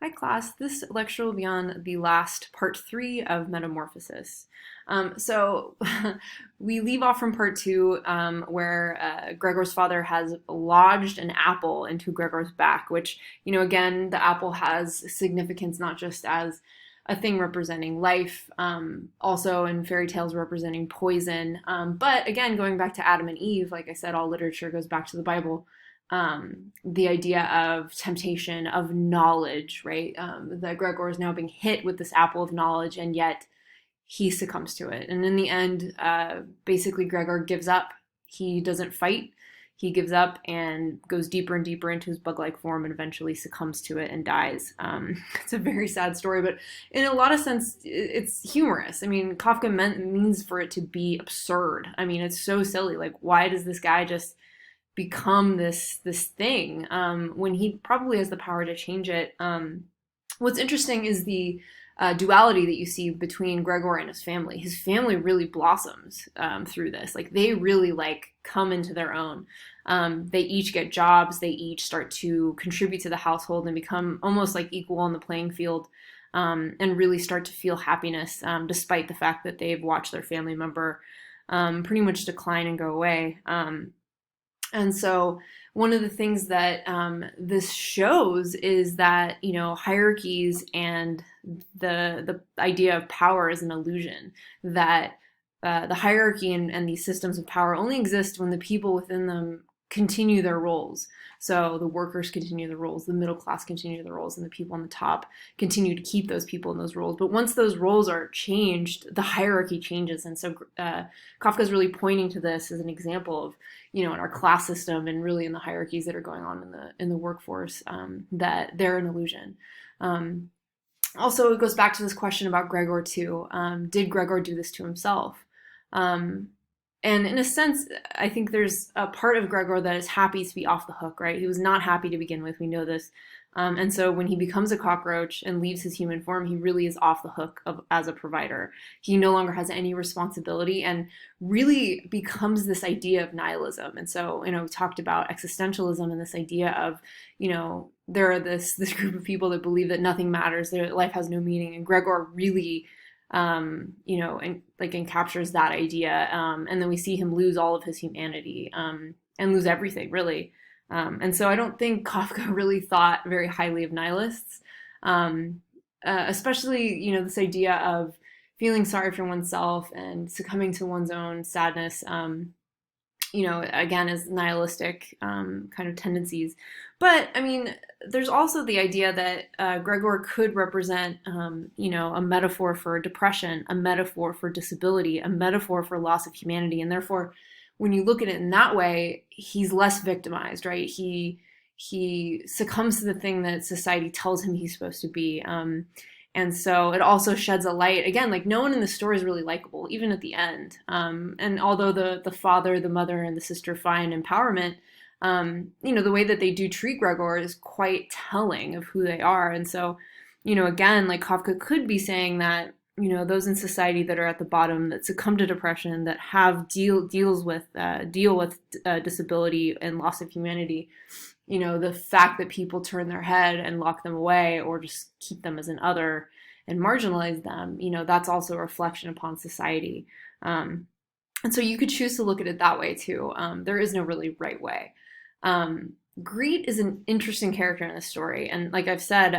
Hi class, this lecture will be on the last part 3 of Metamorphosis. So we leave off from part 2 where Gregor's father has lodged an apple into Gregor's back, which, again, the apple has significance not just as a thing representing life, also in fairy tales representing poison. But again, going back to Adam and Eve, like I said, all literature goes back to the Bible. The idea of temptation, of knowledge, right? That Gregor is now being hit with this apple of knowledge, and yet he succumbs to it. And in the end, basically, Gregor gives up. He doesn't fight. He gives up and goes deeper and deeper into his bug-like form and eventually succumbs to it and dies. It's a very sad story, but in a lot of sense, it's humorous. I mean, Kafka means for it to be absurd. I mean, it's so silly. Like, why does this guy just become this thing when he probably has the power to change it? What's interesting is the duality that you see between Gregor and his family. His family really blossoms through this. Like they really come into their own. They each get jobs. They each start to contribute to the household and become almost like equal on the playing field. And really start to feel happiness despite the fact that they've watched their family member pretty much decline and go away. And so one of the things that this shows is that, hierarchies and the idea of power is an illusion, that the hierarchy and these systems of power only exist when the people within them continue their roles. So the workers continue their roles, the middle class continue their roles, and the people on the top continue to keep those people in those roles. But once those roles are changed, the hierarchy changes. And so Kafka is really pointing to this as an example of, in our class system and really in the hierarchies that are going on in the workforce, that they're an illusion. Also, it goes back to this question about Gregor too. Did Gregor do this to himself? And in a sense, I think there's a part of Gregor that is happy to be off the hook, right? He was not happy to begin with. We know this. And so when he becomes a cockroach and leaves his human form, he really is off the hook as a provider. He no longer has any responsibility and really becomes this idea of nihilism. And so, we talked about existentialism and this idea of, there are this group of people that believe that nothing matters, that life has no meaning. And Gregor really and captures that idea. And then we see him lose all of his humanity and lose everything, really. And so I don't think Kafka really thought very highly of nihilists, especially, this idea of feeling sorry for oneself and succumbing to one's own sadness, again, as nihilistic kind of tendencies. But, I mean, there's also the idea that Gregor could represent, a metaphor for depression, a metaphor for disability, a metaphor for loss of humanity. And therefore, when you look at it in that way, he's less victimized, right? He succumbs to the thing that society tells him he's supposed to be. And so it also sheds a light. Again, no one in the story is really likable, even at the end. And although the father, the mother, and the sister find empowerment, the way that they do treat Gregor is quite telling of who they are. And so, again, Kafka could be saying that, those in society that are at the bottom, that succumb to depression, that have deal with disability and loss of humanity, the fact that people turn their head and lock them away or just keep them as an other and marginalize them, that's also a reflection upon society. And so you could choose to look at it that way too. There is no really right way. Greet is an interesting character in this story. And like I've said,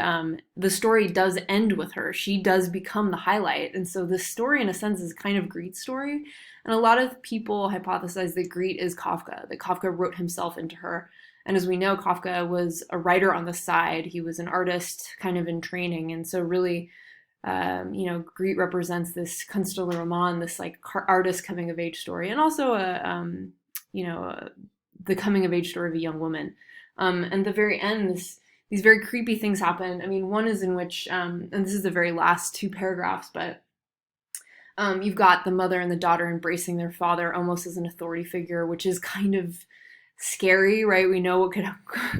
the story does end with her. She does become the highlight. And so this story, in a sense, is kind of Greet's story. And a lot of people hypothesize that Greet is Kafka, that Kafka wrote himself into her. And as we know, Kafka was a writer on the side. He was an artist kind of in training. And so really, Greet represents this Kunstlerroman, this artist coming of age story, and also the coming of age story of a young woman. And at the very end, these very creepy things happen. I mean, one is in which, and this is the very last 2 paragraphs, but you've got the mother and the daughter embracing their father almost as an authority figure, which is kind of scary, right? We know what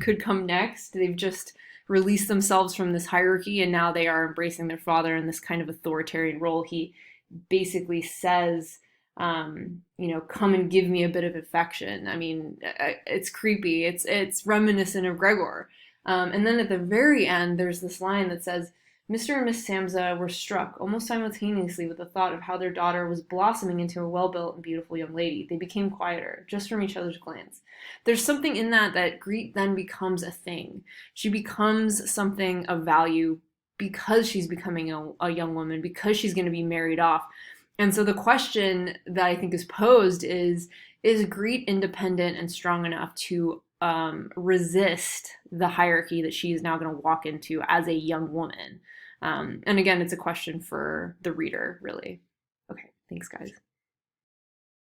could come next. They've just released themselves from this hierarchy, and now they are embracing their father in this kind of authoritarian role. He basically says, come and give me a bit of affection. I mean, it's creepy. It's reminiscent of Gregor. And then at the very end, there's this line that says, Mr. and Miss Samsa were struck almost simultaneously with the thought of how their daughter was blossoming into a well-built and beautiful young lady. They became quieter, just from each other's glance. There's something in that Greet then becomes a thing. She becomes something of value because she's becoming a young woman, because she's going to be married off. And so the question that I think is posed is Greet independent and strong enough to resist the hierarchy that she is now going to walk into as a young woman? And again, it's a question for the reader, really. Okay, thanks, guys.